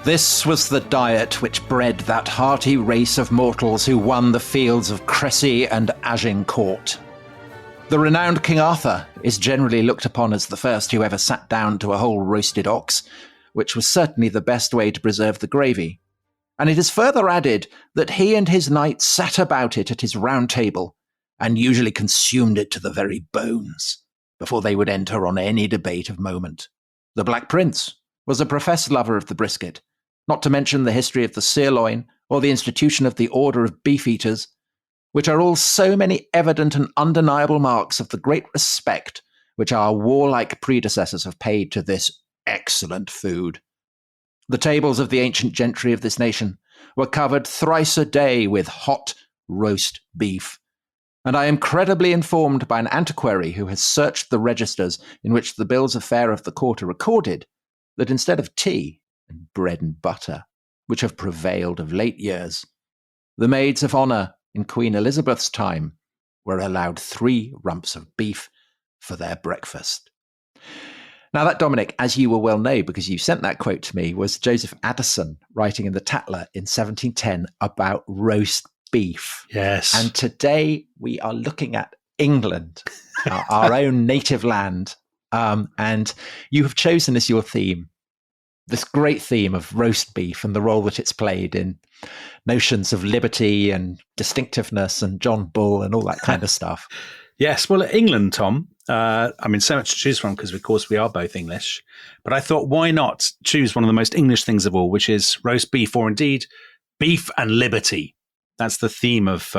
This was the diet which bred that hearty race of mortals who won the fields of Crecy and Agincourt. The renowned King Arthur is generally looked upon as the first who ever sat down to a whole roasted ox, which was certainly the best way to preserve the gravy. And it is further added that he and his knights sat about it at his round table, and usually consumed it to the very bones, before they would enter on any debate of moment. The Black Prince was a professed lover of the brisket, not to mention the history of the sirloin or the institution of the Order of Beef-Eaters, which are all so many evident and undeniable marks of the great respect which our warlike predecessors have paid to this excellent food. The tables of the ancient gentry of this nation were covered thrice a day with hot roast beef, and I am credibly informed by an antiquary who has searched the registers in which the bills of fare of the court are recorded, that instead of tea and bread and butter, which have prevailed of late years, the maids of honour in Queen Elizabeth's time were allowed 3 rumps of beef for their breakfast. Now that, Dominic, as you will well know because you sent that quote to me, was Joseph Addison writing in the Tatler in 1710 about roast beef. Yes. And today we are looking at England, our own native land. And you have chosen as your theme this great theme of roast beef and the role that it's played in notions of liberty and distinctiveness and John Bull and all that kind of stuff. Yes. Well, England, Tom, so much to choose from because, of course, we are both English. But I thought, why not choose one of the most English things of all, which is roast beef, or indeed beef and liberty. That's the theme of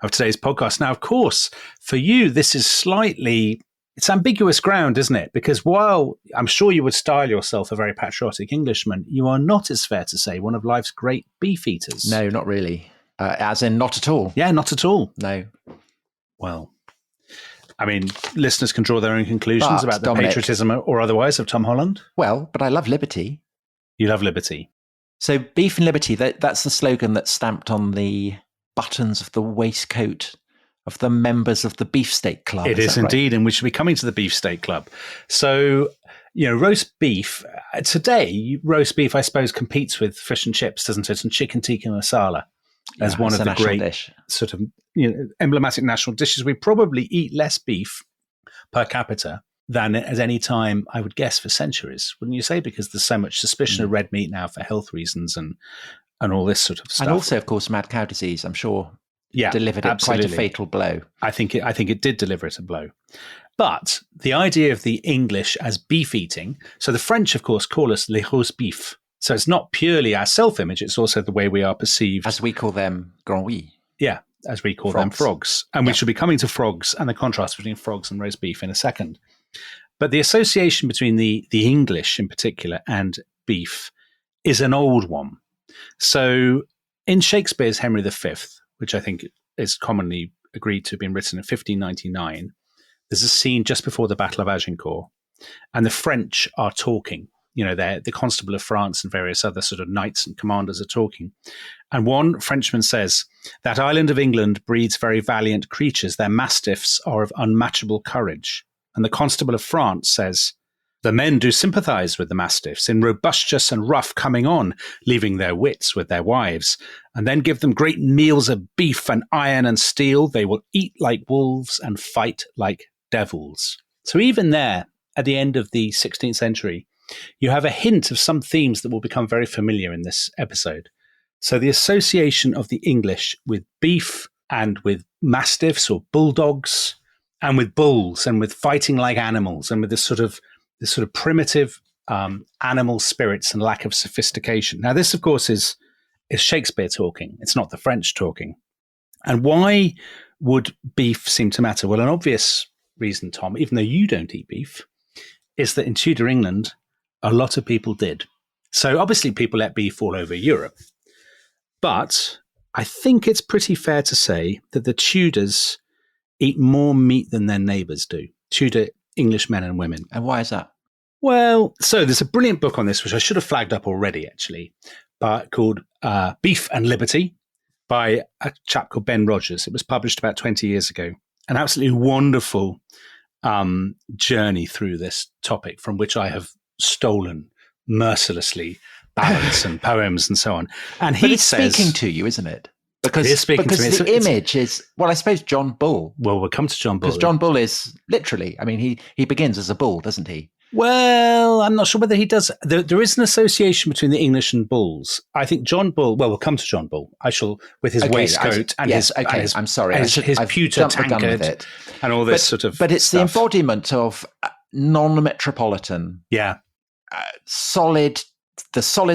today's podcast. Now, of course, for you, this is it's ambiguous ground, isn't it? Because while I'm sure you would style yourself a very patriotic Englishman, you are not, it's fair to say, one of life's great beef eaters. No, not really. As in not at all. Yeah, not at all. No. Well, I mean, listeners can draw their own conclusions about the Dominic, patriotism or otherwise of Tom Holland. Well, but I love liberty. You love liberty. So beef and liberty, that's the slogan that's stamped on the buttons of the waistcoat of the members of the Beefsteak Club. It is indeed, and we should be coming to the Beefsteak Club. So, roast beef, today, roast beef, I suppose, competes with fish and chips, doesn't it? And chicken tikka masala as one of the great dish. Sort of emblematic national dishes. We probably eat less beef per capita than at any time, I would guess, for centuries, wouldn't you say? Because there's so much suspicion of red meat now for health reasons and all this sort of stuff. And also, of course, mad cow disease, I'm sure, delivered it quite a fatal blow. I think it did deliver it a blow. But the idea of the English as beef eating, so the French, of course, call us les roast beef. So it's not purely our self-image, it's also the way we are perceived. As we call them, grand oui. Yeah, as we call them, frogs. And we should be coming to frogs and the contrast between frogs and roast beef in a second. But the association between the English in particular and beef is an old one. So in Shakespeare's Henry V, which I think is commonly agreed to have been written in 1599, there's a scene just before the Battle of Agincourt, and the French are talking. The Constable of France and various other sort of knights and commanders are talking. And one Frenchman says, "That island of England breeds very valiant creatures. Their mastiffs are of unmatchable courage." And the Constable of France says, "The men do sympathize with the mastiffs in robustious and rough coming on, leaving their wits with their wives, and then give them great meals of beef and iron and steel. They will eat like wolves and fight like devils." So even there, at the end of the 16th century, you have a hint of some themes that will become very familiar in this episode. So the association of the English with beef and with mastiffs or bulldogs and with bulls and with fighting like animals and with this sort of primitive animal spirits and lack of sophistication. Now, this, of course, is Shakespeare talking. It's not the French talking. And why would beef seem to matter? Well, an obvious reason, Tom, even though you don't eat beef, is that in Tudor England, a lot of people did. So obviously people ate beef all over Europe. But I think it's pretty fair to say that the Tudors eat more meat than their neighbours do. Tudor English men and women. And why is that? Well, so there's a brilliant book on this, which I should have flagged up already, actually, called Beef and Liberty by a chap called Ben Rogers. It was published about 20 years ago. An absolutely wonderful journey through this topic from which I have stolen mercilessly ballads and poems and so on. And but he it's says, speaking to you, isn't it? Because it is speaking to me. The image is, well, I suppose John Bull. Well, we'll come to John Bull. Because John Bull is literally, I mean, he begins as a bull, doesn't he? Well, I'm not sure whether he does. There is an association between the English and bulls. I think John Bull, well, we'll come to John Bull. I shall, with his waistcoat and his I'm sorry. his pewter tankard and all this sort of But it's stuff. the embodiment of non-metropolitan, the solid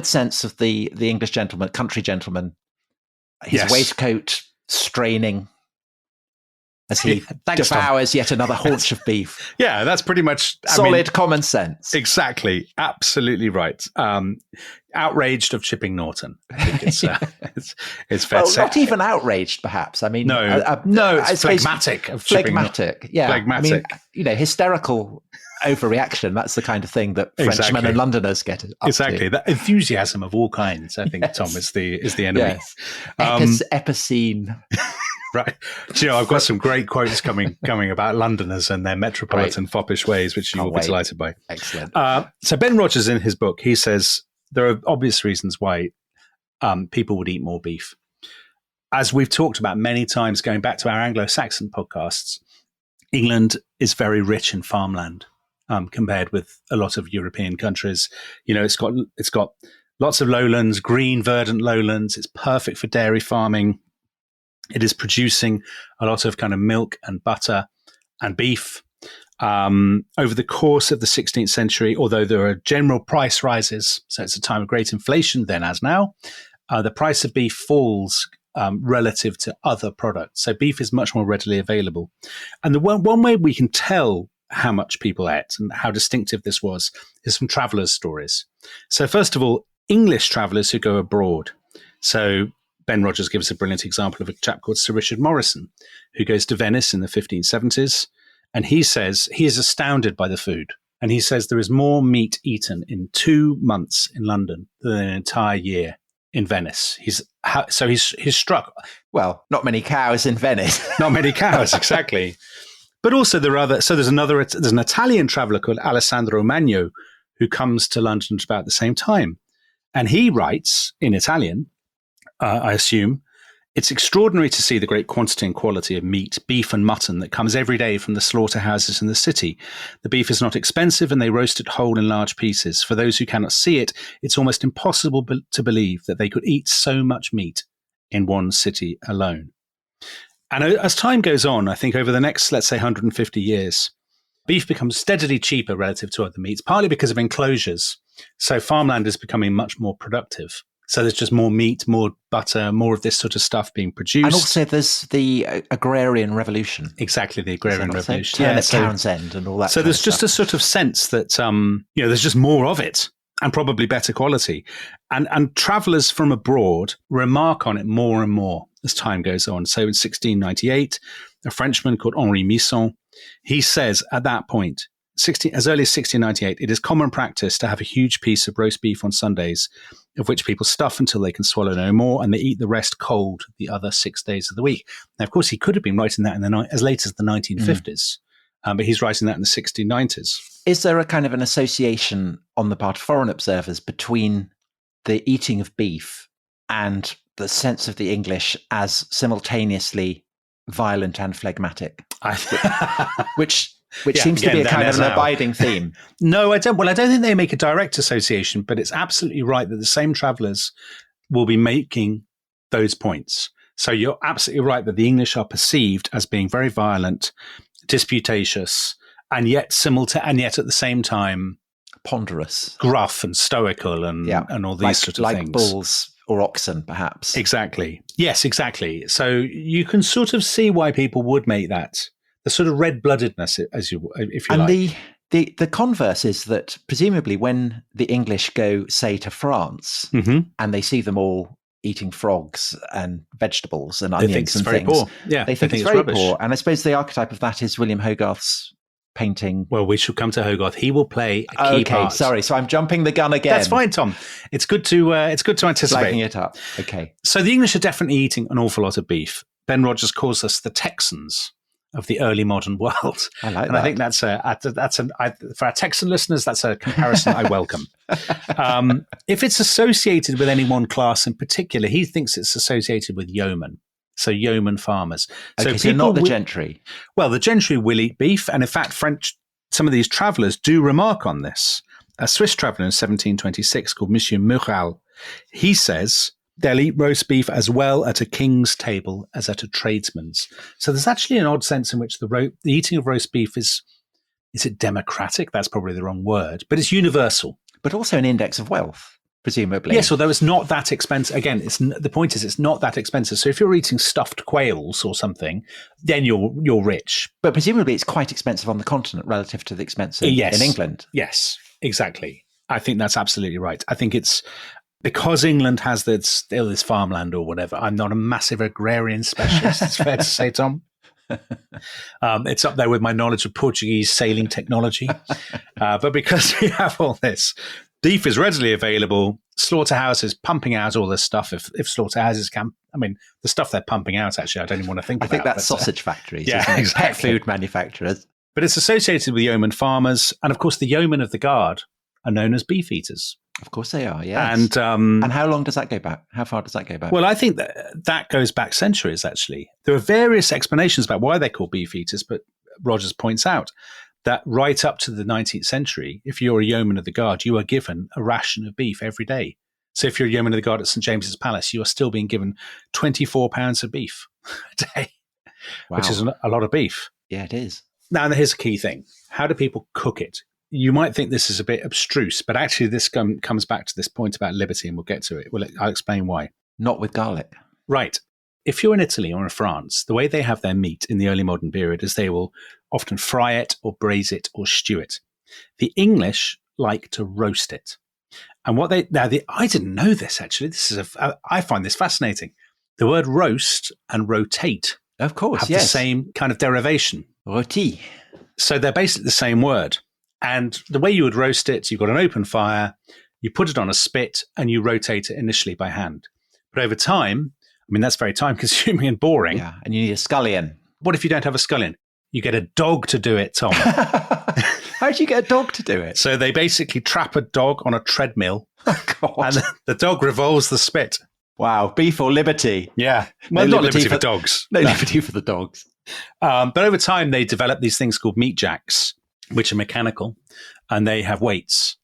sense of the English gentleman, country gentleman, his waistcoat straining as he devours yet another haunch of beef. Yeah, that's pretty much solid common sense. Exactly. Absolutely right. Outraged of Chipping Norton. I think it's fair to say. Not even outraged, perhaps. I mean, it's phlegmatic of Chipping Norton. Yeah. Phlegmatic. I mean, hysterical overreaction. That's the kind of thing that Frenchmen and Londoners get up to. That enthusiasm of all kinds, I think, Tom, is the enemy. Yes. Epicene. Right. Do you know, I've got some great quotes coming about Londoners and their metropolitan foppish ways, which you will be delighted by. Excellent. So Ben Rogers, in his book, he says there are obvious reasons why people would eat more beef. As we've talked about many times, going back to our Anglo-Saxon podcasts, England is very rich in farmland compared with a lot of European countries. You know, it's got lots of lowlands, green, verdant lowlands. It's perfect for dairy farming. It is producing a lot of kind of milk and butter and beef. Over the course of the 16th century, although there are general price rises, so it's a time of great inflation then as now, the price of beef falls relative to other products. So beef is much more readily available. And the one way we can tell how much people ate and how distinctive this was is from travellers' stories. So first of all, English travellers who go abroad. So Ben Rogers gives a brilliant example of a chap called Sir Richard Morrison, who goes to Venice in the 1570s. And he says he is astounded by the food. And he says there is more meat eaten in 2 months in London than an entire year in Venice. He's struck. Well, not many cows in Venice. Not many cows, exactly. But also there's an Italian traveller called Alessandro Magno who comes to London at about the same time. And he writes in Italian, I assume, it's extraordinary to see the great quantity and quality of meat, beef and mutton that comes every day from the slaughterhouses in the city. The beef is not expensive and they roast it whole in large pieces. For those who cannot see it, it's almost impossible to believe that they could eat so much meat in one city alone. And as time goes on, I think over the next, let's say, 150 years, beef becomes steadily cheaper relative to other meats, partly because of enclosures. So farmland is becoming much more productive. So there's just more meat, more butter, more of this sort of stuff being produced. And also there's the agrarian revolution. Exactly, the agrarian revolution. Townsend and all that. So there's just a sort of sense that, there's just more of it and probably better quality. And travellers from abroad remark on it more and more as time goes on. So in 1698, a Frenchman called Henri Misson, he says at that point, as early as 1698, it is common practice to have a huge piece of roast beef on Sundays, of which people stuff until they can swallow no more, and they eat the rest cold the other 6 days of the week. Now, of course, he could have been writing that as late as the 1950s, but he's writing that in the 1690s. Is there a kind of an association on the part of foreign observers between the eating of beef and the sense of the English as simultaneously violent and phlegmatic? Which seems to be a kind of an abiding theme. No, I don't. Well, I don't think they make a direct association, but it's absolutely right that the same travellers will be making those points. So you're absolutely right that the English are perceived as being very violent, disputatious, and yet at the same time ponderous, gruff and stoical and all these sort of things. Like bulls or oxen, perhaps. Exactly. Yes, exactly. So you can sort of see why people would make that. The sort of red-bloodedness, if you like. And the converse is that presumably when the English go, say, to France, and they see them all eating frogs and vegetables and onions and things, poor. Yeah, they think it's very poor. And I suppose the archetype of that is William Hogarth's painting. Well, we should come to Hogarth. He will play a key part. Sorry, so I'm jumping the gun again. That's fine, Tom. It's good to anticipate. Flagging it up. Okay. So the English are definitely eating an awful lot of beef. Ben Rogers calls us the Texans. of the early modern world. I like and that. I think for our Texan listeners, that's a comparison I welcome. If it's associated with any one class in particular, he thinks it's associated with yeomen. So yeoman farmers. Okay, so not the gentry. Well, the gentry will eat beef. And in fact, some of these travellers do remark on this. A Swiss traveller in 1726 called Monsieur Mural, he says, they'll eat roast beef as well at a king's table as at a tradesman's. So there's actually an odd sense in which the eating of roast beef is it democratic? That's probably the wrong word, but it's universal. But also an index of wealth, presumably. Yes, although it's not that expensive. Again, the point is it's not that expensive. So if you're eating stuffed quails or something, then you're rich. But presumably it's quite expensive on the continent relative to the expense in England. Yes, exactly. I think that's absolutely right. I think it's because England has this farmland or whatever. I'm not a massive agrarian specialist, it's fair to say, Tom. It's up there with my knowledge of Portuguese sailing technology. But because we have all this, beef is readily available. Slaughterhouses pumping out all this stuff. If slaughterhouses can, I mean, the stuff they're pumping out, actually, I don't even want to think about. I think that's sausage factories, yeah, isn't it? exactly. Pet food manufacturers. But it's associated with yeoman farmers. And of course, the yeomen of the guard are known as beef eaters. Of course they are, yes. And how long does that go back? How far does that go back? Well, I think that goes back centuries, actually. There are various explanations about why they're called beef eaters, but Rogers points out that right up to the 19th century, if you're a yeoman of the guard, you are given a ration of beef every day. So if you're a yeoman of the guard at St. James's Palace, you are still being given 24 pounds of beef a day, wow, which is a lot of beef. Yeah, it is. Now, here's a key thing. How do people cook it? You might think this is a bit abstruse, but actually this comes back to this point about liberty, and we'll get to it. I'll explain why. Not with garlic. Right. If you're in Italy or in France, the way they have their meat in the early modern period is they will often fry it or braise it or stew it. The English like to roast it. And I didn't know this, actually. I find this fascinating. The word roast and rotate of course, have the same kind of derivation. Rôti. So they're basically the same word. And the way you would roast it, you've got an open fire, you put it on a spit, and you rotate it initially by hand. But over time, I mean, that's very time-consuming and boring. Yeah, and you need a scullion. What if you don't have a scullion? You get a dog to do it, Tom. How do you get a dog to do it? So they basically trap a dog on a treadmill, God. and the dog revolves the spit. Wow, beef or liberty? Yeah, well, not liberty for dogs. No liberty for the dogs. But over time, they developed these things called meat jacks, which are mechanical, and they have weights.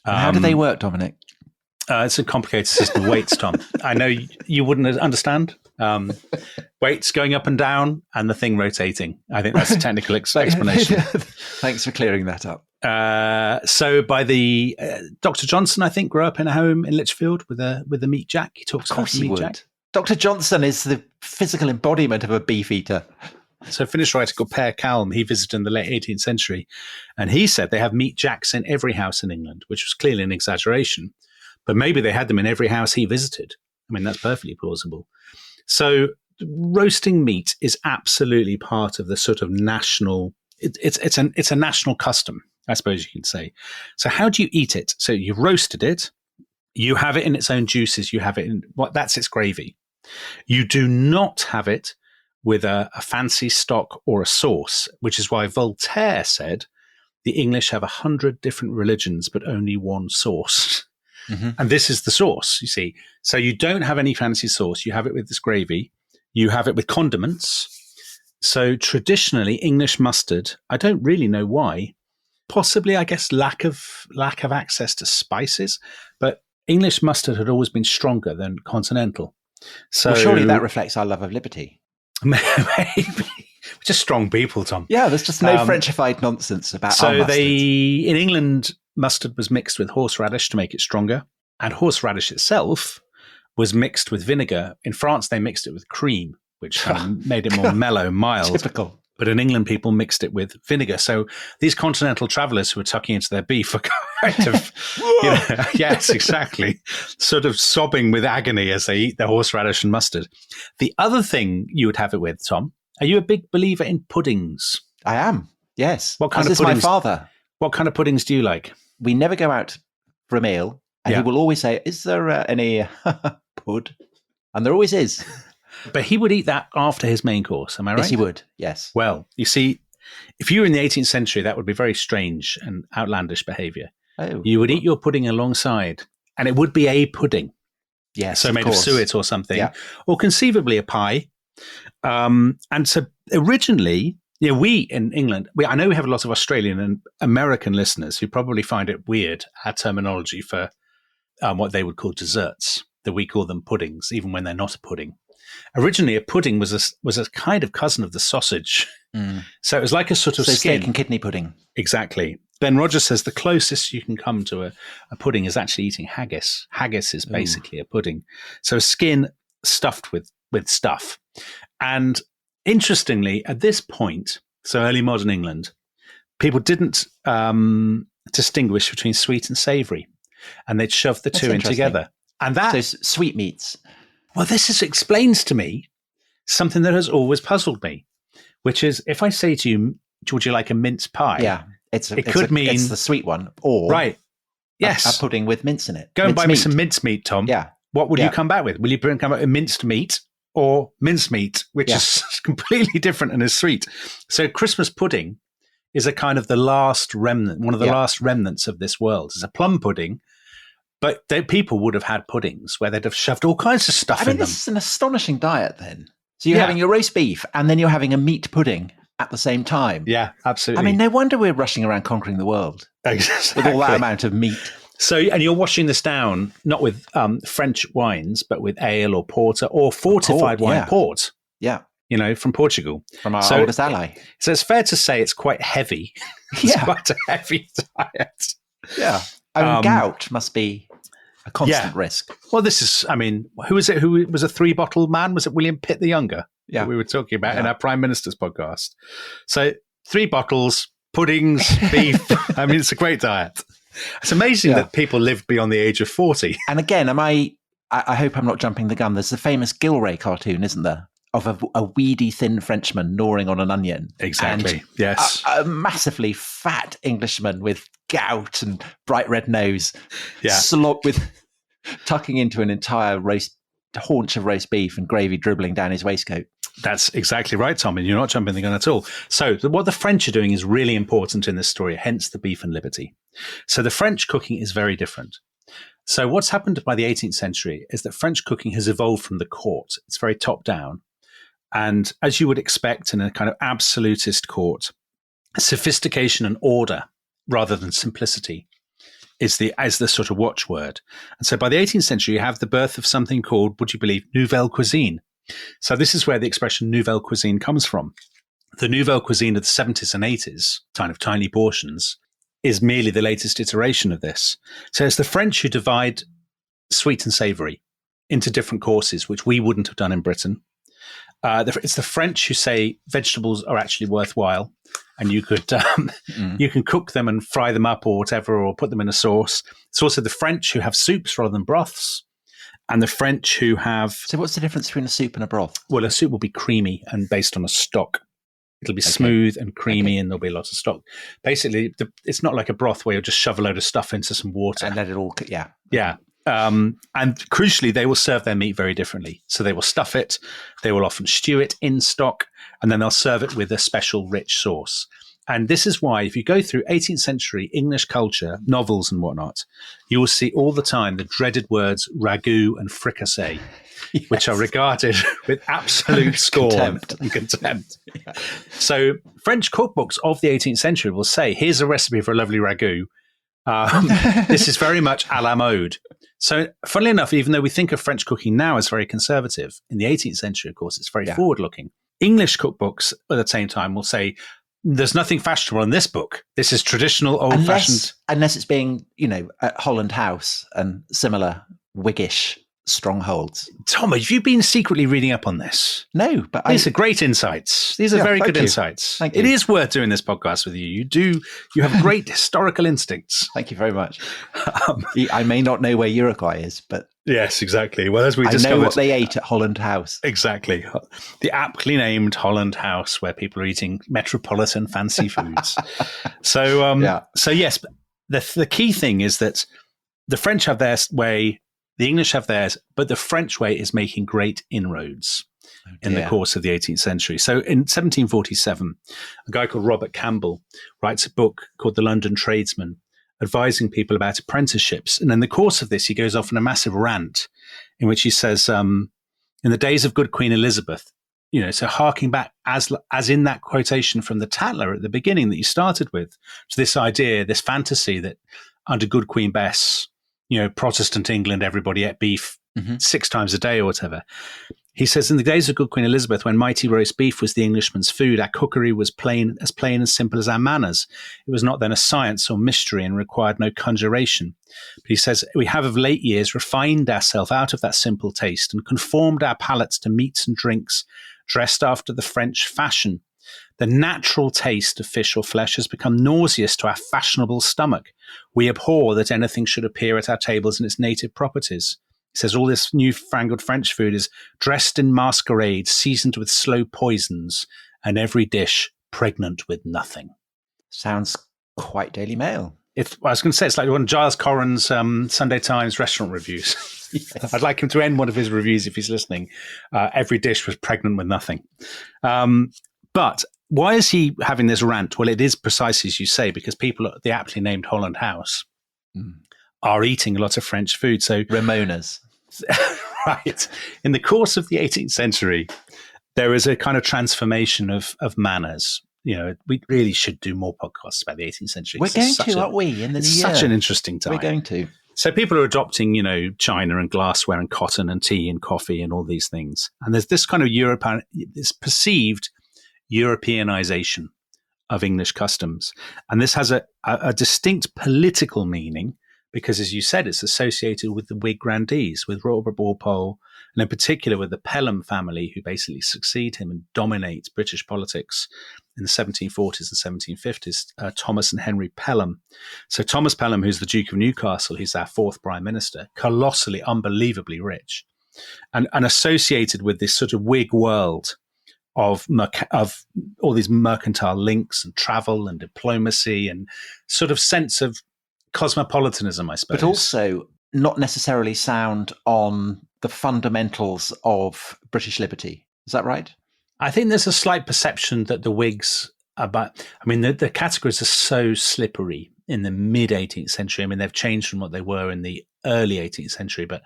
How do they work, Dominic? It's a complicated system of weights, Tom. I know you wouldn't understand. Weights going up and down and the thing rotating. I think that's a technical explanation. Thanks for clearing that up. So by Dr. Johnson, I think, grew up in a home in Lichfield with a meat jack. He talks about the meat jack. Dr. Johnson is the physical embodiment of a beef eater. So a Finnish writer called Per Kalm, he visited in the late 18th century, and he said they have meat jacks in every house in England, which was clearly an exaggeration, but maybe they had them in every house he visited. I mean, that's perfectly plausible. So roasting meat is absolutely part of the sort of national, it's a national custom, I suppose you can say. So how do you eat it? So you've roasted it, you have it in its own juices, you have it in, that's its gravy. You do not have it with a fancy stock or a sauce, which is why Voltaire said the English have 100 different religions, but only one sauce. Mm-hmm. And this is the sauce, you see. So you don't have any fancy sauce. You have it with this gravy. You have it with condiments. So traditionally, English mustard, I don't really know why. Possibly, I guess, lack of access to spices. But English mustard had always been stronger than continental. So well, surely that reflects our love of liberty. Maybe. We're just strong people, Tom. Yeah, there's just no Frenchified nonsense about our mustard. In England, mustard was mixed with horseradish to make it stronger. And horseradish itself was mixed with vinegar. In France, they mixed it with cream, which kind of made it more mellow, mild. Typical. But in England, people mixed it with vinegar. So these continental travelers who were tucking into their beef are kind of, yes, exactly, sort of sobbing with agony as they eat their horseradish and mustard. The other thing you would have it with, Tom, are you a big believer in puddings? I am, yes. What kind of puddings? My father. What kind of puddings do you like? We never go out for a meal, and he will always say, is there any pud? And there always is. But he would eat that after his main course, am I right? Yes, he would, yes. Well, you see, if you were in the 18th century, that would be very strange and outlandish behaviour. Oh, you would eat your pudding alongside, and it would be a pudding. Yes, so made of suet or something, or conceivably a pie. And so originally, we in England, I know we have a lot of Australian and American listeners who probably find it weird, our terminology for what they would call desserts, that we call them puddings, even when they're not a pudding. Originally, a pudding was a kind of cousin of the sausage. So it was like a sort of skin. Steak and kidney pudding. Exactly. Ben Rogers says the closest you can come to a pudding is actually eating haggis. Haggis is basically a pudding. So skin stuffed with stuff. And interestingly, at this point, so early modern England, people didn't distinguish between sweet and savoury. And they'd shove the two in together. And that... So sweetmeats. Well, this explains to me something that has always puzzled me, which is if I say to you, would you like a mince pie? Yeah. It's mean it's the sweet one, or right. Yes, a pudding with mince in it. Go and buy me some mincemeat, Tom. Yeah. What will you come back with? Will you come back with minced meat or mincemeat, which is completely different and is sweet? So Christmas pudding is a kind of the last remnant, one of the last remnants of this world. It's a plum pudding, but people would have had puddings where they'd have shoved all kinds of stuff in them. This is an astonishing diet then. So you're having your roast beef and then you're having a meat pudding at the same time. Yeah, absolutely. I mean, no wonder we're rushing around conquering the world with all that amount of meat. So, and you're washing this down, not with French wines, but with ale or porter or fortified wine port. Yeah. From Portugal. From our oldest ally. So it's fair to say it's quite heavy. It's quite a heavy diet. Yeah. Gout must be a constant risk. Well, this is, who is it? Who was a 3-bottle man? Was it William Pitt the Younger? That we were talking about in our Prime Minister's podcast. So 3 bottles, puddings, beef. It's a great diet. It's amazing that people live beyond the age of 40. And again, I hope I'm not jumping the gun. There's the famous Gilray cartoon, isn't there? Of a weedy, thin Frenchman gnawing on an onion. Exactly, yes. A massively fat Englishman with gout and bright red nose. Yeah. Tucking into an entire haunch of roast beef and gravy dribbling down his waistcoat. That's exactly right, Tom, and you're not jumping the gun at all. So what the French are doing is really important in this story, hence the beef and liberty. So the French cooking is very different. So what's happened by the 18th century is that French cooking has evolved from the court. It's very top down. And as you would expect in a kind of absolutist court, sophistication and order rather than simplicity is the sort of watchword. And so by the 18th century, you have the birth of something called, would you believe, nouvelle cuisine. So this is where the expression nouvelle cuisine comes from. The nouvelle cuisine of the 70s and 80s, kind of tiny portions, is merely the latest iteration of this. So it's the French who divide sweet and savoury into different courses, which we wouldn't have done in Britain. It's the French who say vegetables are actually worthwhile, and you could you can cook them and fry them up or whatever, or put them in a sauce. It's also the French who have soups rather than broths, and the French who have... So what's the difference between a soup and a broth? Well, a soup will be creamy and based on a stock. It'll be smooth and creamy, and there'll be lots of stock. Basically, it's not like a broth where you'll just shove a load of stuff into some water. And let it all... Yeah. Yeah. And crucially, they will serve their meat very differently. So they will stuff it, they will often stew it in stock, and then they'll serve it with a special rich sauce. And this is why, if you go through 18th century English culture, novels and whatnot, you will see all the time the dreaded words ragout and fricassee, which are regarded with absolute scorn and contempt. Yeah. So French cookbooks of the 18th century will say, here's a recipe for a lovely ragout. This is very much à la mode. So funnily enough, even though we think of French cooking now as very conservative, in the 18th century, of course, it's very forward-looking. English cookbooks at the same time will say, there's nothing fashionable in this book. This is traditional, old-fashioned. Unless it's being, at Holland House and similar Whiggish strongholds. Tom, have you been secretly reading up on this? No, but these are great insights. These are very good insights. Thank you. It is worth doing this podcast with you. You have great historical instincts. Thank you very much. I may not know where Uruguay is, but yes, exactly. Well, as we discovered, I know what they ate at Holland House. Exactly, the aptly named Holland House, where people are eating metropolitan fancy foods. So yes, the key thing is that the French have their way. The English have theirs, but the French way is making great inroads. in the course of the 18th century. So in 1747, a guy called Robert Campbell writes a book called The London Tradesman, advising people about apprenticeships. And in the course of this, he goes off on a massive rant in which he says, in the days of good Queen Elizabeth, so harking back as in that quotation from the Tatler at the beginning that you started with, to this idea, this fantasy that under good Queen Bess, Protestant England, everybody ate beef 6 times a day or whatever. He says, in the days of good Queen Elizabeth, when mighty roast beef was the Englishman's food, our cookery was plain and simple as our manners. It was not then a science or mystery and required no conjuration. But he says, we have of late years refined ourselves out of that simple taste and conformed our palates to meats and drinks dressed after the French fashion. The natural taste of fish or flesh has become nauseous to our fashionable stomach. We abhor that anything should appear at our tables in its native properties. He says all this newfangled French food is dressed in masquerade, seasoned with slow poisons, and every dish pregnant with nothing. Sounds quite Daily Mail. I was going to say, it's like one of Giles Corran's Sunday Times restaurant reviews. Yes. I'd like him to end one of his reviews if he's listening. Every dish was pregnant with nothing. But why is he having this rant? Well, it is precisely as you say, because people at the aptly named Holland House are eating a lot of French food. So Ramonas. Right. In the course of the 18th century, there is a kind of transformation of manners. We really should do more podcasts about the 18th century. We're going to, aren't we? In the new year. Such an interesting time. We're going to. So people are adopting, china and glassware and cotton and tea and coffee and all these things. And there's this kind of this perceived Europeanization of English customs. And this has a distinct political meaning because, as you said, it's associated with the Whig grandees, with Robert Walpole, and in particular with the Pelham family, who basically succeed him and dominate British politics in the 1740s and 1750s, Thomas and Henry Pelham. So Thomas Pelham, who's the Duke of Newcastle, who's our 4th Prime Minister, colossally, unbelievably rich, and associated with this sort of Whig world of all these mercantile links and travel and diplomacy and sort of sense of cosmopolitanism, I suppose. But also not necessarily sound on the fundamentals of British liberty. Is that right? I think there's a slight perception that the Whigs the categories are so slippery in the mid-18th century. I mean, they've changed from what they were in the early 18th century, but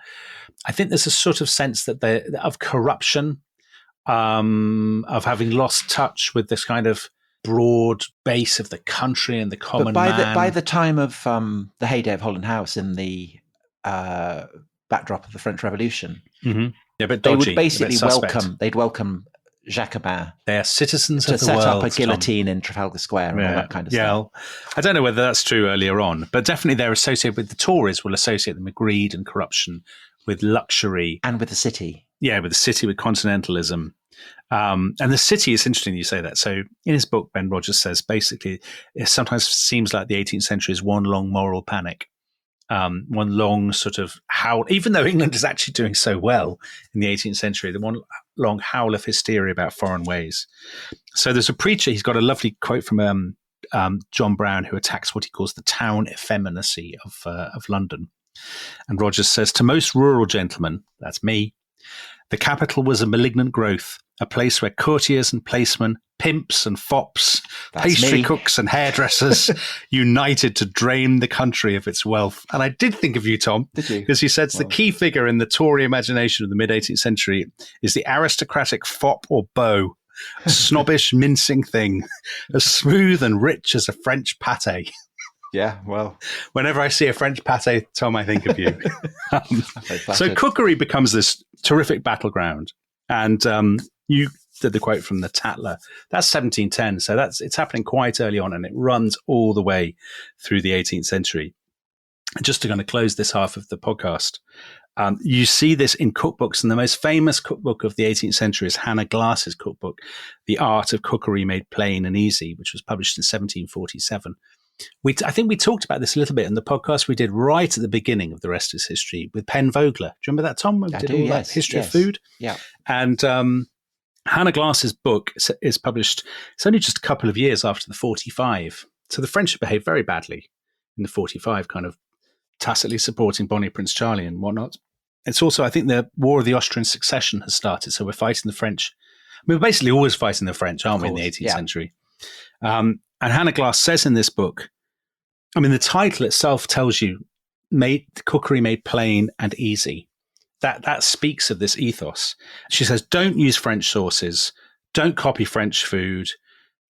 I think there's a sort of sense that of corruption, of having lost touch with this kind of broad base of the country and the common man. By the time of the heyday of Holland House in the backdrop of the French Revolution, yeah, but they dodgy, would basically welcome Jacobins. They are citizens to of the set world, up a guillotine in Trafalgar Square and all that kind of stuff. Well, I don't know whether that's true earlier on, but definitely they're associated with the Tories. Will associate them with greed and corruption, with luxury, and with the city. Yeah, with the city, with continentalism. And the city, it's interesting you say that. So in his book, Ben Rogers says basically it sometimes seems like the 18th century is one long moral panic, one long sort of howl, even though England is actually doing so well in the 18th century, the one long howl of hysteria about foreign ways. So there's a preacher, he's got a lovely quote from John Brown, who attacks what he calls the town effeminacy of London. And Rogers says, to most rural gentlemen, that's me, the capital was a malignant growth, a place where courtiers and placemen, pimps and fops, pastry cooks and hairdressers united to drain the country of its wealth. And I did think of you, Tom, because he says the key figure in the Tory imagination of the mid-18th century is the aristocratic fop or beau, a snobbish, mincing thing, as smooth and rich as a French pâté. Yeah, well. Whenever I see a French pâté, Tom, I think of you. So cookery becomes this terrific battleground. And you did the quote from the Tatler. That's 1710. So it's happening quite early on, and it runs all the way through the 18th century. And just to kind of close this half of the podcast, you see this in cookbooks, and the most famous cookbook of the 18th century is Hannah Glass's cookbook, The Art of Cookery Made Plain and Easy, which was published in 1747. I think we talked about this a little bit in the podcast we did right at the beginning of The Rest Is History with Penn Vogler. Do you remember that, Tom? When we did all that history of food? Yeah. And Hannah Glass's book is published, it's only just a couple of years after the 45. So the French have behaved very badly in the 45, kind of tacitly supporting Bonnie Prince Charlie and whatnot. It's also, I think, the War of the Austrian Succession has started. So we're fighting the French. I mean, we're basically always fighting the French, aren't we, in the 18th century? And Hannah Glass says in this book, I mean, the title itself tells you cookery made plain and easy. That speaks of this ethos. She says, don't use French sauces. Don't copy French food.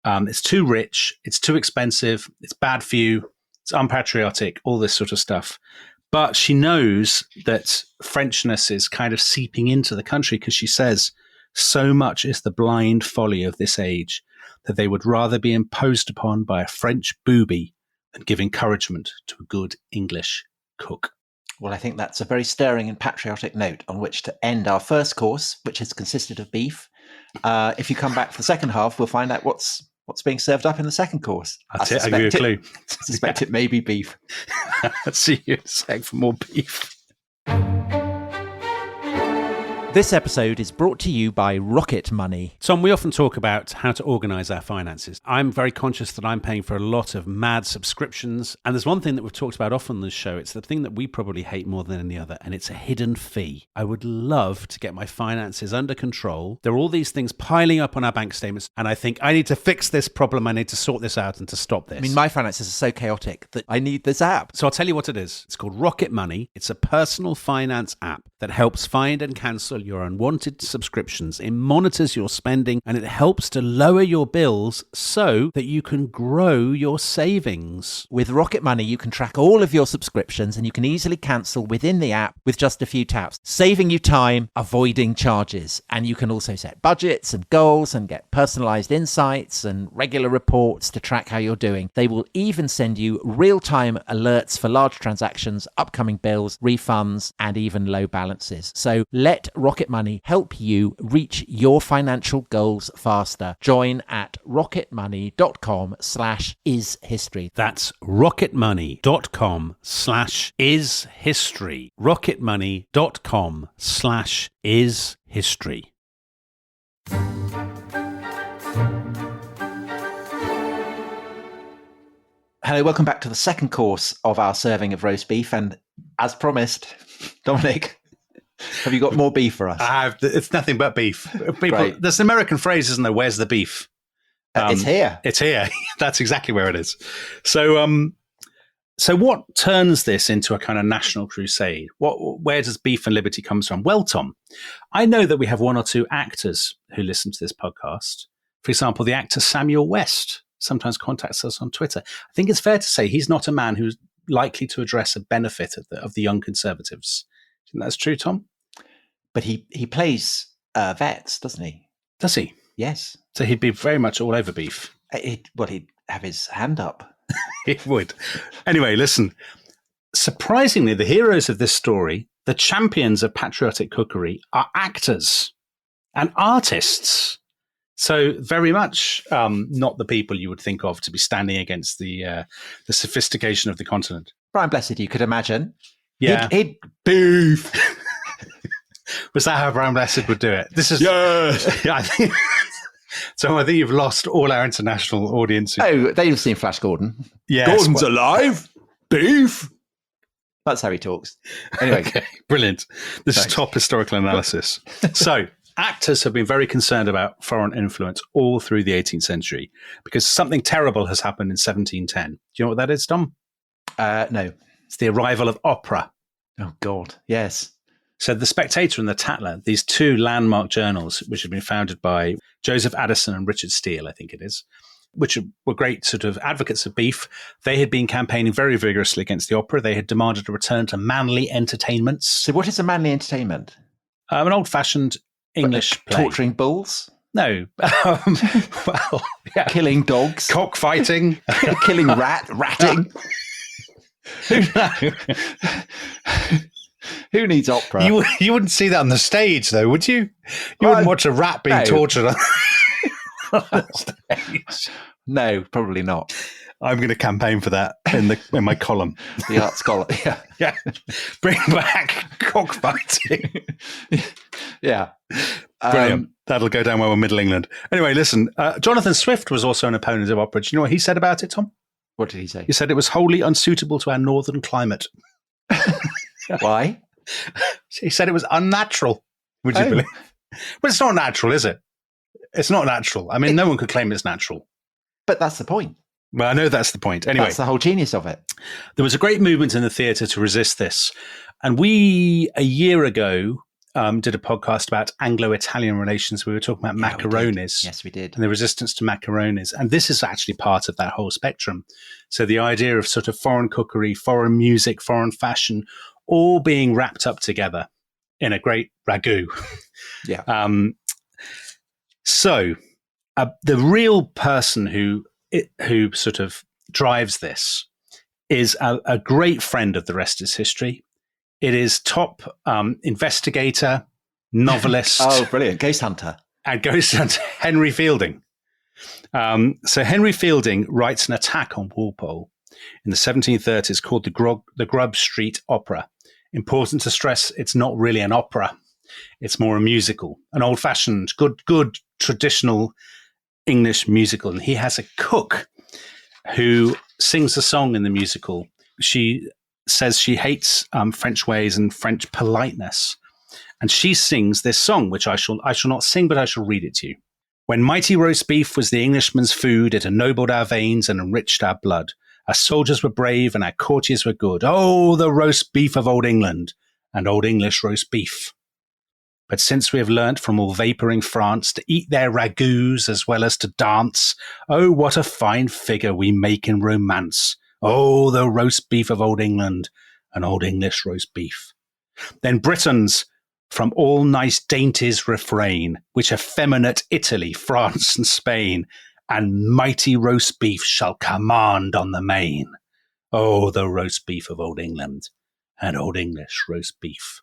It's too rich. It's too expensive. It's bad for you. It's unpatriotic, all this sort of stuff. But she knows that Frenchness is kind of seeping into the country because she says so much is the blind folly of this age that they would rather be imposed upon by a French booby than give encouragement to a good English cook. Well, I think that's a very stirring and patriotic note on which to end our first course, which has consisted of beef. If you come back for the second half, we'll find out what's being served up in the second course. I'll give you a clue. I suspect it may be beef. Let's see you in a sec for more beef. This episode is brought to you by Rocket Money. Tom, we often talk about how to organise our finances. I'm very conscious that I'm paying for a lot of mad subscriptions. And there's one thing that we've talked about often on this show. It's the thing that we probably hate more than any other, and it's a hidden fee. I would love to get my finances under control. There are all these things piling up on our bank statements, and I think I need to fix this problem. I need to sort this out and to stop this. I mean, my finances are so chaotic that I need this app. So I'll tell you what it is. It's called Rocket Money. It's a personal finance app that helps find and cancel your unwanted subscriptions. It monitors your spending and it helps to lower your bills so that you can grow your savings. With Rocket Money, you can track all of your subscriptions and you can easily cancel within the app with just a few taps, saving you time, avoiding charges. And you can also set budgets and goals and get personalized insights and regular reports to track how you're doing. They will even send you real-time alerts for large transactions, upcoming bills, refunds, and even low balances. So let Rocket Money help you reach your financial goals faster. Join at rocketmoney.com/ishistory. That's rocketmoney.com/ishistory. rocketmoney.com/ishistory. Hello, welcome back to the second course of our serving of roast beef. And as promised, Dominic, have you got more beef for us? I have. It's nothing but beef. There's an American phrase, isn't there? Where's the beef? It's here. It's here. That's exactly where it is. So what turns this into a kind of national crusade? Where does beef and liberty comes from? Well, Tom, I know that we have one or two actors who listen to this podcast. For example, the actor Samuel West sometimes contacts us on Twitter. I think it's fair to say he's not a man who's likely to address a benefit of the young conservatives. Do you think that's true, Tom? But he plays vets, doesn't he? Does he? Yes. So he'd be very much all over beef. He'd have his hand up. He would. Anyway, listen. Surprisingly, the heroes of this story, the champions of patriotic cookery, are actors and artists. So very much not the people you would think of to be standing against the sophistication of the continent. Brian Blessed, you could imagine. Yeah. He'd beef. Was that how Brian Blessed would do it? Yes. Yeah, I think. So I think you've lost all our international audience. Oh, they've seen Flash Gordon. Yes. Gordon's alive. Beef. That's how he talks. Anyway. Okay, brilliant. This is top historical analysis. So actors have been very concerned about foreign influence all through the 18th century because something terrible has happened in 1710. Do you know what that is, Tom? No. It's the arrival of opera. Oh, God. Yes. So The Spectator and The Tatler, these two landmark journals, which have been founded by Joseph Addison and Richard Steele, I think it is, which were great sort of advocates of beef. They had been campaigning very vigorously against the opera. They had demanded a return to manly entertainments. So what is a manly entertainment? An old-fashioned English play. Torturing bulls? No. Well, yeah. Killing dogs? Cockfighting? Killing ratting? Who needs opera? You wouldn't see that on the stage, though, would you? You wouldn't watch a rat being tortured on the stage. No, probably not. I'm going to campaign for that in my column. The art scholar, yeah. Yeah. Bring back cockfighting. Yeah. Brilliant. That'll go down well in Middle England. Anyway, listen, Jonathan Swift was also an opponent of opera. Do you know what he said about it, Tom? What did he say? He said it was wholly unsuitable to our northern climate. Why? He said it was unnatural. Would you believe? But it's not natural, is it? It's not natural. I mean, no one could claim it's natural. But that's the point. Well, I know that's the point. Anyway, that's the whole genius of it. There was a great movement in the theatre to resist this. And we, a year ago, did a podcast about Anglo-Italian relations. We were talking about macaronis. Yes, we did. And the resistance to macaronis. And this is actually part of that whole spectrum. So the idea of sort of foreign cookery, foreign music, foreign fashion, all being wrapped up together in a great ragout. Yeah. So the real person who sort of drives this is a great friend of The Rest is History. It is top investigator, novelist. Oh, brilliant. Ghost hunter. And ghost hunter, Henry Fielding. So Henry Fielding writes an attack on Walpole in the 1730s called the Grub Street Opera. Important to stress, it's not really an opera. It's more a musical, an old-fashioned, good traditional English musical. And he has a cook who sings a song in the musical. She says she hates French ways and French politeness. And she sings this song, which I shall not sing, but I shall read it to you. When mighty roast beef was the Englishman's food, it ennobled our veins and enriched our blood. Our soldiers were brave and our courtiers were good. Oh, the roast beef of old England and old English roast beef. But since we have learnt from all vapouring France to eat their ragouts as well as to dance, oh, what a fine figure we make in romance. Oh, the roast beef of old England and old English roast beef. Then Britons from all nice dainties refrain, which effeminate Italy, France and Spain, and mighty roast beef shall command on the main. Oh, the roast beef of old England and old English roast beef.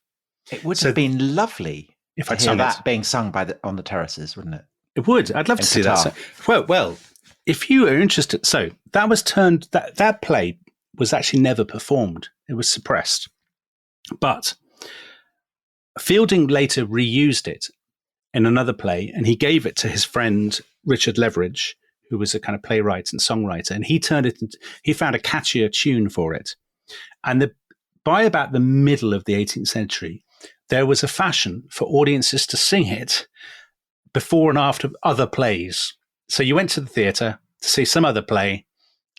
It would have been lovely if to I'd hear sung that it. Being sung on the terraces, wouldn't it? It would. I'd love to see Qatar. that. So, well, if you are interested, so that was turned. That play was actually never performed. It was suppressed, but Fielding later reused it in another play, and he gave it to his friend Richard Leveridge, who was a kind of playwright and songwriter, and he turned it. He found a catchier tune for it, and by about the middle of the 18th century, there was a fashion for audiences to sing it before and after other plays. So you went to the theatre to see some other play,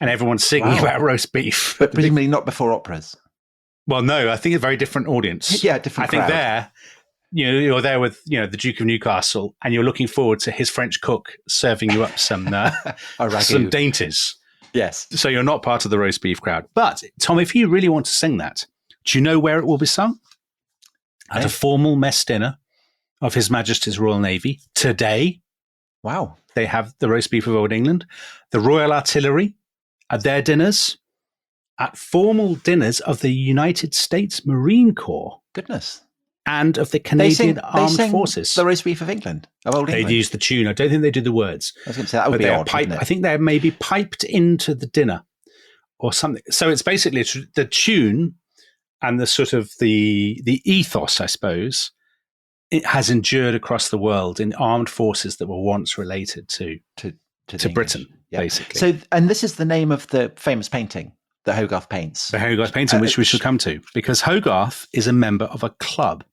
and everyone's singing about roast beef. But presumably not before operas. Well, no, I think a very different audience. Yeah, different crowd. I think there, you're there with the Duke of Newcastle, and you're looking forward to his French cook serving you up some dainties. Yes. So you're not part of the roast beef crowd. But Tom, if you really want to sing that, do you know where it will be sung? At a formal mess dinner of His Majesty's Royal Navy today. Wow. They have the roast beef of Old England. The Royal Artillery at their dinners, at formal dinners of the United States Marine Corps. Goodness. And of the Canadian Armed Forces. The roast beef of England, of Old England. They'd use the tune. I don't think they do the words. I was going to say, that would be odd, wouldn't it? I think they're maybe piped into the dinner or something. So it's basically the tune and the sort of the ethos, I suppose, it has endured across the world in armed forces that were once related to Britain, basically. So, and this is the name of the famous painting that Hogarth paints. The Hogarth painting, which we shall come to, because Hogarth is a member of a club.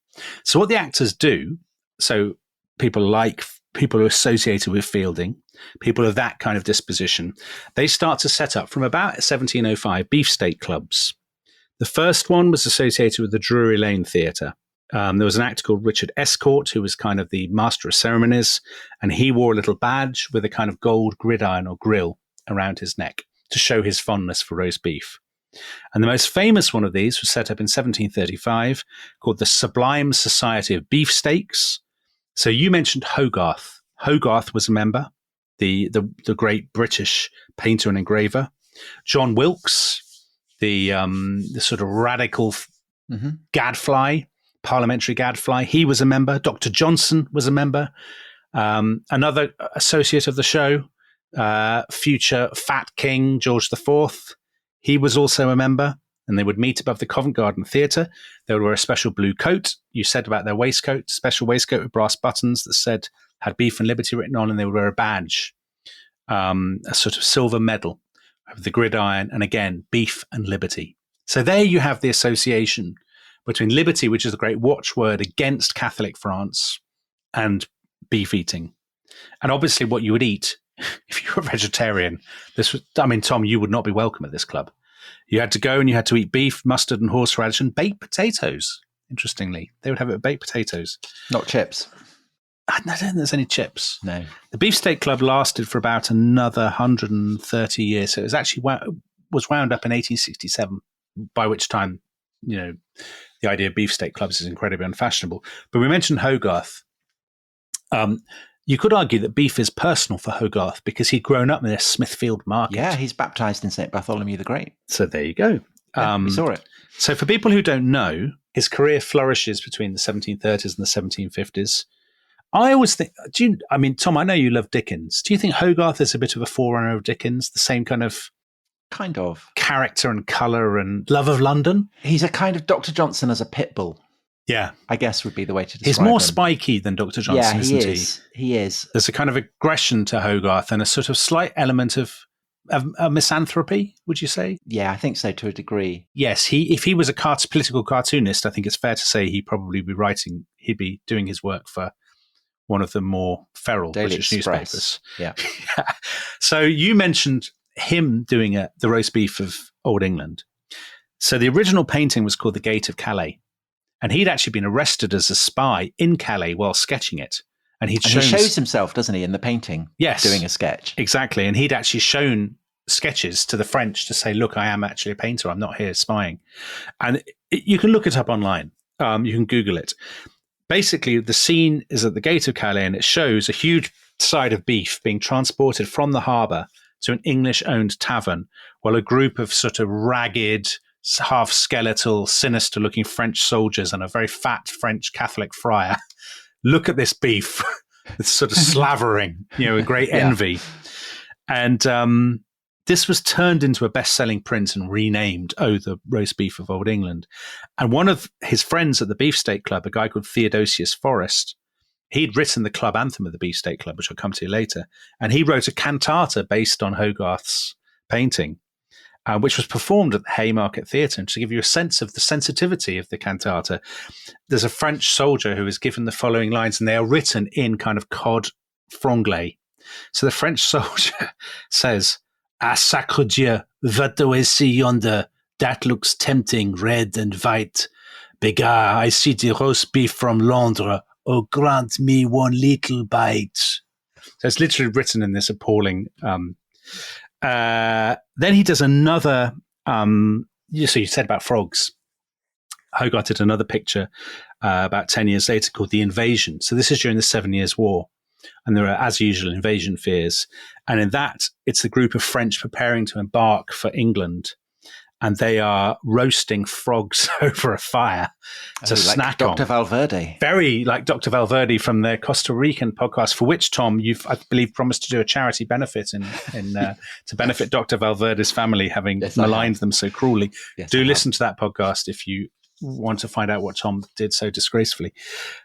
So what the actors do, so people who are associated with Fielding, people of that kind of disposition, they start to set up from about 1705 beefsteak clubs. The first one was associated with the Drury Lane Theatre. There was an actor called Richard Escourt, who was kind of the master of ceremonies, and he wore a little badge with a kind of gold gridiron or grill around his neck to show his fondness for roast beef. And the most famous one of these was set up in 1735, called the Sublime Society of Beefsteaks. So you mentioned Hogarth. Hogarth was a member, the great British painter and engraver. John Wilkes, the sort of radical gadfly, parliamentary gadfly, he was a member. Dr. Johnson was a member. Another associate of the show, future Fat King George IV, he was also a member, and they would meet above the Covent Garden Theatre. They would wear a special blue coat. You said about their waistcoat, special waistcoat with brass buttons that had Beef and Liberty written on, and they would wear a badge, a sort of silver medal of the gridiron, and again, Beef and Liberty. So there you have the association between liberty, which is a great watchword against Catholic France, and beef eating. And obviously what you would eat if you were a vegetarian, Tom, you would not be welcome at this club. You had to go and you had to eat beef, mustard and horseradish and baked potatoes. Interestingly, they would have it with baked potatoes. Not chips. I don't think there's any chips. No. The Beefsteak Club lasted for about another 130 years. So it was actually was wound up in 1867, by which time, the idea of beefsteak clubs is incredibly unfashionable. But we mentioned Hogarth. You could argue that beef is personal for Hogarth because he'd grown up near Smithfield Market. Yeah, he's baptised in St. Bartholomew the Great. So there you go. Yeah, we saw it. So for people who don't know, his career flourishes between the 1730s and the 1750s. I always think, Tom, I know you love Dickens. Do you think Hogarth is a bit of a forerunner of Dickens? The same kind of character and colour and love of London? He's a kind of Dr. Johnson as a pit bull. Yeah. I guess would be the way to describe He's more him. Spiky than Dr. Johnson, isn't he? He is. There's a kind of aggression to Hogarth and a sort of slight element of misanthropy, would you say? Yeah, I think so to a degree. Yes, if he was a political cartoonist, I think it's fair to say he'd be doing his work for one of the more feral Daily British Express. newspapers. Yeah. So you mentioned him doing the roast beef of Old England. So the original painting was called The Gate of Calais. And he'd actually been arrested as a spy in Calais while sketching it. And he shows himself, doesn't he, in the painting? Yes. Doing a sketch. Exactly. And he'd actually shown sketches to the French to say, look, I am actually a painter. I'm not here spying. And you can look it up online. You can Google it. Basically, the scene is at the Gate of Calais and it shows a huge side of beef being transported from the harbour to an English-owned tavern while a group of sort of ragged, half-skeletal, sinister-looking French soldiers and a very fat French Catholic friar look at this beef with sort of slavering, with great envy. And this was turned into a best-selling print and renamed The Roast Beef of Old England. And one of his friends at the Beefsteak Club, a guy called Theodosius Forrest, he'd written the club anthem of the Beefsteak Club, which I'll come to later. And he wrote a cantata based on Hogarth's painting, which was performed at the Haymarket Theatre. And to give you a sense of the sensitivity of the cantata, there's a French soldier who is given the following lines, and they are written in kind of cod franglais. So the French soldier says, "Ah, sacre Dieu, what do I see yonder? That looks tempting, red and white. Begars, I see the roast beef from Londres. Oh, grant me one little bite." So it's literally written in this appalling... then he does another, so you said about frogs. Hogarth did another picture about 10 years later called The Invasion. So this is during the 7 Years' War. And there are, as usual, invasion fears. And in that, it's a group of French preparing to embark for England. And they are roasting frogs over a fire to snack on. Dr. Valverde. Very like Dr. Valverde from their Costa Rican podcast, for which, Tom, you've, I believe, promised to do a charity benefit to benefit Dr. Valverde's family, having maligned them so cruelly. Yes, do listen to that podcast if you want to find out what Tom did so disgracefully.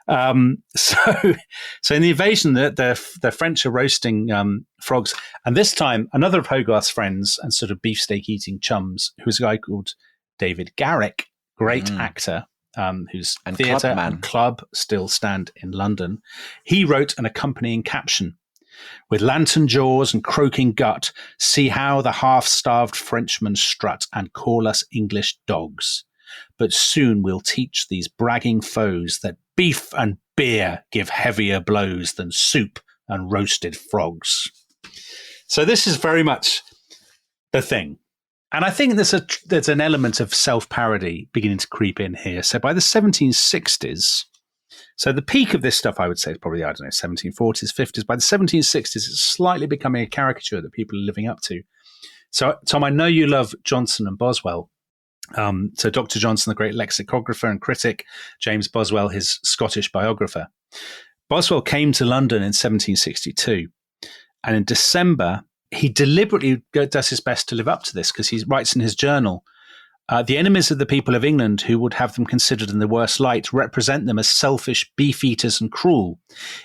So in the invasion, the French are roasting frogs. And this time, another of Hogarth's friends and sort of beefsteak eating chums, who was a guy called David Garrick, great actor, whose theatre and club still stand in London. He wrote an accompanying caption, "With lantern jaws and croaking gut, see how the half-starved Frenchmen strut and call us English dogs. But soon we'll teach these bragging foes that beef and beer give heavier blows than soup and roasted frogs." So this is very much the thing. And I think there's an element of self-parody beginning to creep in here. So by the 1760s, so the peak of this stuff, I would say, is probably, 1740s, 50s. By the 1760s, it's slightly becoming a caricature that people are living up to. So, Tom, I know you love Johnson and Boswell. So Dr. Johnson, the great lexicographer and critic, James Boswell, his Scottish biographer. Boswell came to London in 1762, and in December, he deliberately does his best to live up to this, because he writes in his journal, "The enemies of the people of England, who would have them considered in the worst light, represent them as selfish beef-eaters and cruel.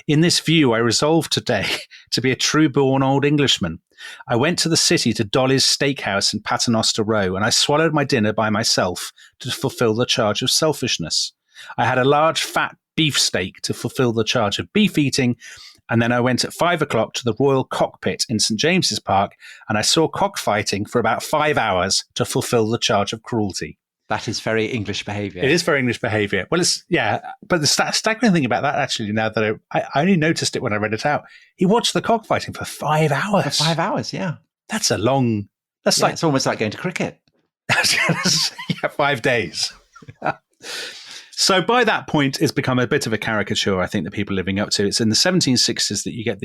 In this view, I resolve today to be a true-born old Englishman. I went to the city to Dolly's Steakhouse in Paternoster Row, and I swallowed my dinner by myself to fulfill the charge of selfishness. I had a large fat beefsteak to fulfill the charge of beef eating, and then I went at 5 o'clock to the Royal Cockpit in St. James's Park, and I saw cockfighting for about 5 hours to fulfill the charge of cruelty. That is very English behaviour. It is very English behaviour. Well, but the staggering thing about that, actually, now that I only noticed it when I read it out, he watched the cockfighting for 5 hours. For 5 hours, yeah. That's a long. That's it's almost like going to cricket. 5 days. So by that point, it's become a bit of a caricature, I think, that people are living up to. It's in the 1760s that you get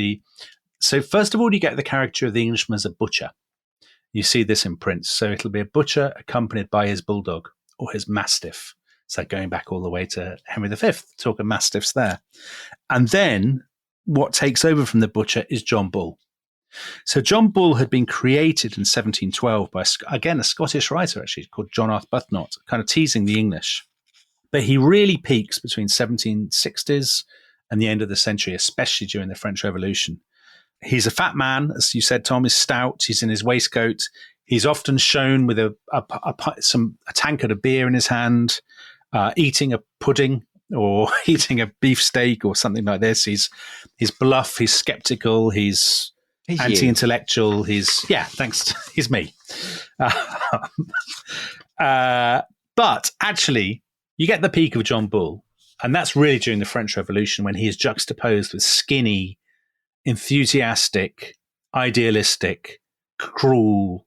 so first of all, you get the caricature of the Englishman as a butcher. You see this in prints. So it'll be a butcher accompanied by his bulldog or his mastiff. So going back all the way to Henry V, talking mastiffs there. And then what takes over from the butcher is John Bull. So John Bull had been created in 1712 by, again, a Scottish writer, actually, called John Arbuthnot, kind of teasing the English. But he really peaks between 1760s and the end of the century, especially during the French Revolution. He's a fat man, as you said, Tom, is stout. He's in his waistcoat. He's often shown with a tankard of beer in his hand, eating a pudding or eating a beefsteak or something like this. He's bluff. He's skeptical. He's anti-intellectual. He's me. But actually, you get the peak of John Bull, and that's really during the French Revolution when he is juxtaposed with skinny, enthusiastic, idealistic, cruel,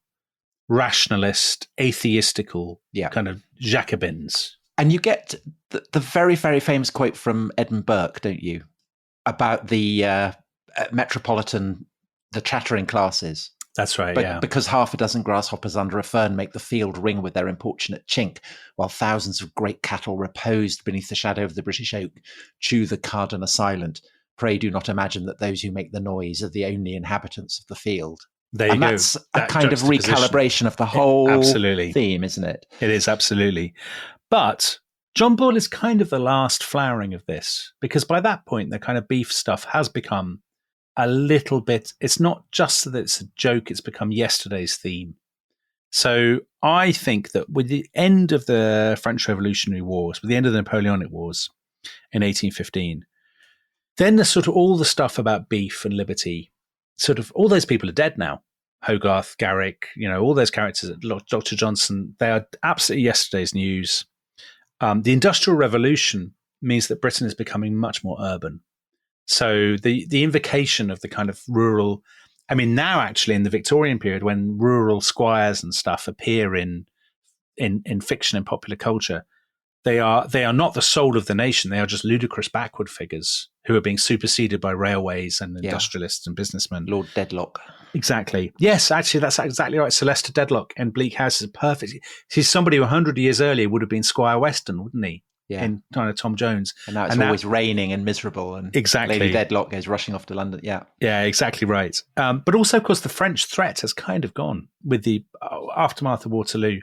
rationalist, atheistical kind of Jacobins. And you get the very, very famous quote from Edmund Burke, don't you, about the metropolitan, the chattering classes. That's right, Because half a dozen grasshoppers under a fern make the field ring with their importunate chink, while thousands of great cattle reposed beneath the shadow of the British oak chew the cud and are silent. Pray do not imagine that those who make the noise are the only inhabitants of the field. There you go. That's a kind of recalibration of the whole theme, isn't it? It is, absolutely. But John Bull is kind of the last flowering of this, because by that point, the kind of beef stuff has become a little bit, it's not just that it's a joke, it's become yesterday's theme. So I think that with the end of the French Revolutionary Wars, with the end of the Napoleonic Wars in 1815, then the sort of all the stuff about beef and liberty, sort of all those people are dead now. Hogarth, Garrick, all those characters, Dr. Johnson, they are absolutely yesterday's news. The Industrial Revolution means that Britain is becoming much more urban. So the invocation of the kind of rural, now actually in the Victorian period, when rural squires and stuff appear in fiction and popular culture, they are not the soul of the nation. They are just ludicrous backward figures who are being superseded by railways and industrialists and businessmen. Lord Dedlock. Exactly. Yes, actually, that's exactly right. Sylvester Dedlock in Bleak House is perfect. He's somebody who 100 years earlier would have been Squire Weston, wouldn't he? Yeah. In kind of Tom Jones. And now it's always raining and miserable. And exactly. Lady Dedlock goes rushing off to London. Yeah. Yeah, exactly right. But also, of course, the French threat has kind of gone with the aftermath of Waterloo.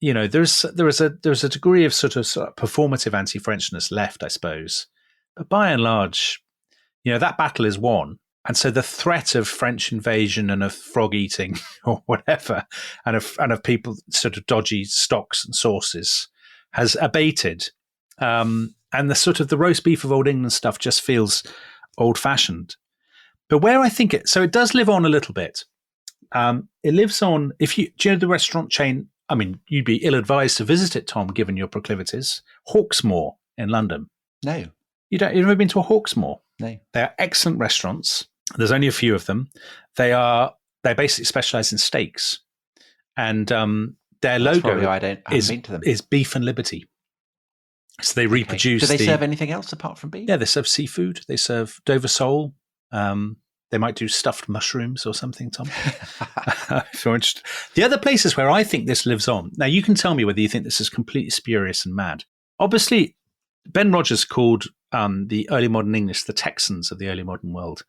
There's a degree of sort of performative anti-Frenchness left, I suppose. But by and large, that battle is won. And so the threat of French invasion and of frog eating or whatever, and of people sort of dodgy stocks and sources has abated. And the sort of the roast beef of old England stuff just feels old fashioned. But where I think it does live on a little bit. It lives on, do you know the restaurant chain? You'd be ill-advised to visit it, Tom, given your proclivities. Hawksmoor in London. No. You've never been to a Hawksmoor? No. They are excellent restaurants. There's only a few of them. They basically specialize in steaks. And their logo is beef and liberty. So they reproduce. Do they serve anything else apart from beef? Yeah, they serve seafood. They serve Dover sole. They might do stuffed mushrooms or something, Tom. If you're interested. The other places where I think this lives on. Now, you can tell me whether you think this is completely spurious and mad. Obviously, Ben Rogers called the early modern English the Texans of the early modern world.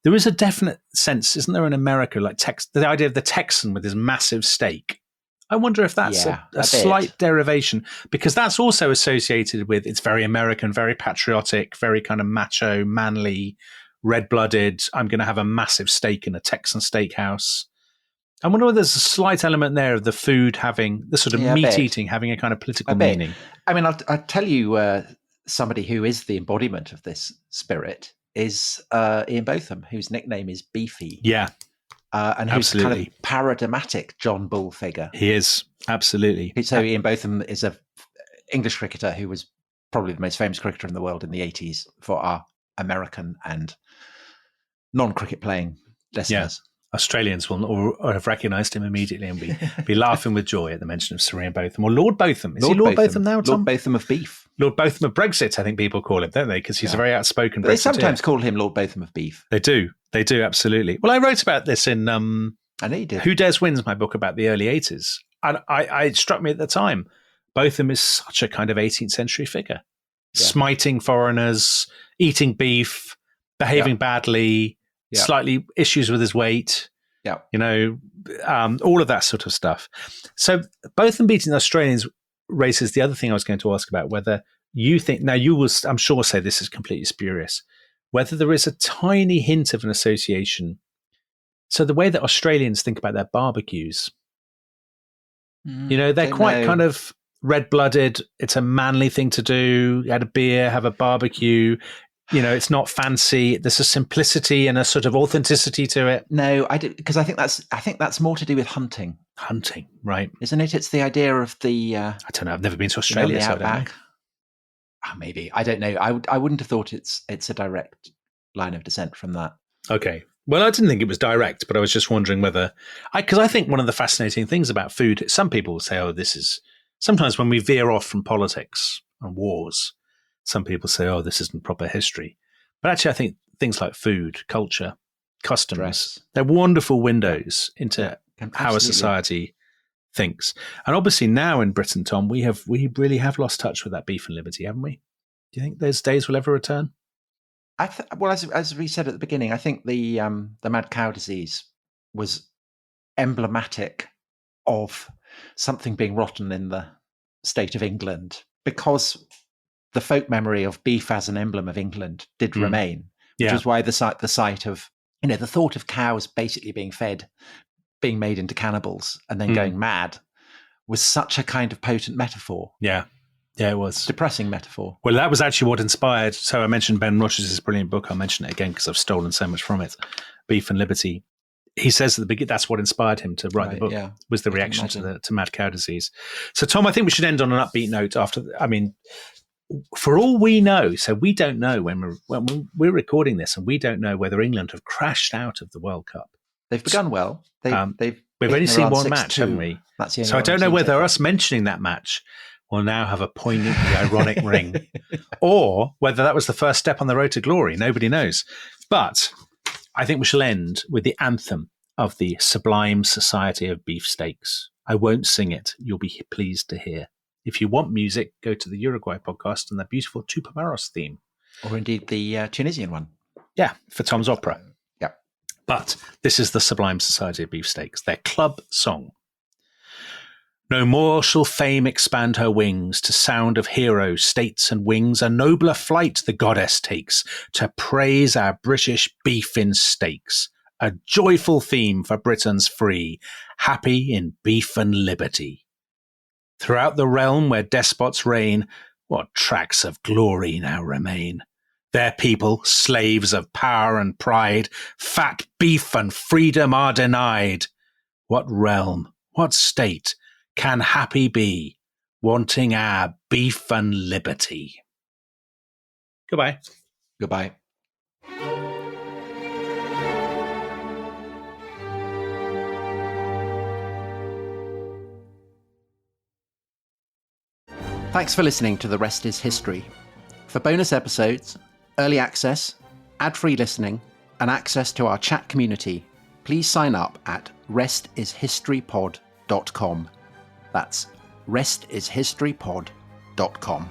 There is a definite sense, isn't there, in America, like the idea of the Texan with his massive steak. I wonder if that's a slight derivation, because that's also associated with, it's very American, very patriotic, very kind of macho, manly, red-blooded. I'm going to have a massive steak in a Texan steakhouse. I wonder whether there's a slight element there of the food having, the sort of meat eating having a kind of political meaning. I mean, I'll tell you somebody who is the embodiment of this spirit is Ian Botham, whose nickname is Beefy. Yeah. And who's kind of paradigmatic John Bull figure. He is, absolutely. So Ian Botham is an English cricketer who was probably the most famous cricketer in the world in the 80s for our American and non-cricket playing listeners. Yeah. Australians will have recognised him immediately and be laughing with joy at the mention of Sir Ian Botham. Or Lord Botham. Is he Lord Botham now, Tom? Lord Botham of Beef. Lord Botham of Brexit, I think people call him, don't they? Because he's a very outspoken Brexiteer. They sometimes call him Lord Botham of Beef. They do, absolutely. Well, I wrote about this in I know you did. Who Dares Wins, my book about the early 80s. And it struck me at the time, Botham is such a kind of 18th century figure. Yeah. Smiting foreigners, eating beef, behaving badly, slightly issues with his weight. Yeah, all of that sort of stuff. So Botham beating the Australians raises the other thing I was going to ask about, whether you think, now you will, I'm sure, say this is completely spurious, whether there is a tiny hint of an association. So the way that Australians think about their barbecues, they're quite kind of red-blooded. It's a manly thing to do. You had a beer, have a barbecue. It's not fancy. There's a simplicity and a sort of authenticity to it. No, I did, because I think that's more to do with hunting. Hunting, right? Isn't it? It's the idea of the. I don't know. I've never been to Australia, so I don't know. Maybe, I don't know. I wouldn't have thought it's a direct line of descent from that. Okay. Well, I didn't think it was direct, but I was just wondering whether because I think one of the fascinating things about food, some people will say, "Oh, this is." Sometimes when we veer off from politics and wars, some people say, "Oh, this isn't proper history." But actually, I think things like food, culture, customs, they're wonderful windows into how a society thinks. And obviously now in Britain, Tom, we really have lost touch with that beef and liberty, haven't we? Do you think those days will ever return? Well, as we said at the beginning, I think the mad cow disease was emblematic of something being rotten in the state of England, because the folk memory of beef as an emblem of England did remain, which is why the sight of, the thought of cows basically being fed, being made into cannibals and then going mad was such a kind of potent metaphor. Yeah, it was. Depressing metaphor. Well, that was actually what inspired, so I mentioned Ben Roche's brilliant book. I'll mention it again because I've stolen so much from it, Beef and Liberty. He says at the beginning that's what inspired him to write the book, was the reaction to mad cow disease. So, Tom, I think we should end on an upbeat note for all we know, so we don't know when we're recording this, and we don't know whether England have crashed out of the World Cup. They've begun well. We've only seen one match, haven't we? That's the only so I don't know whether us mentioning that match will now have a poignantly ironic ring, or whether that was the first step on the road to glory. Nobody knows. But I think we shall end with the anthem of the Sublime Society of Beefsteaks. I won't sing it. You'll be pleased to hear. If you want music, go to the Uruguay podcast and the beautiful Tupamaros theme. Or indeed the Tunisian one. Yeah, for Tom's opera. Yeah. But this is the Sublime Society of Beefsteaks, their club song. No more shall fame expand her wings to sound of heroes, states and wings. A nobler flight the goddess takes to praise our British beef in steaks. A joyful theme for Britons free, happy in beef and liberty. Throughout the realm where despots reign, what tracts of glory now remain? Their people, slaves of power and pride, fat beef and freedom are denied. What realm, what state can happy be, wanting our beef and liberty? Goodbye. Goodbye. Thanks for listening to The Rest is History. For bonus episodes, early access, ad-free listening, and access to our chat community, please sign up at restishistorypod.com. That's restishistorypod.com.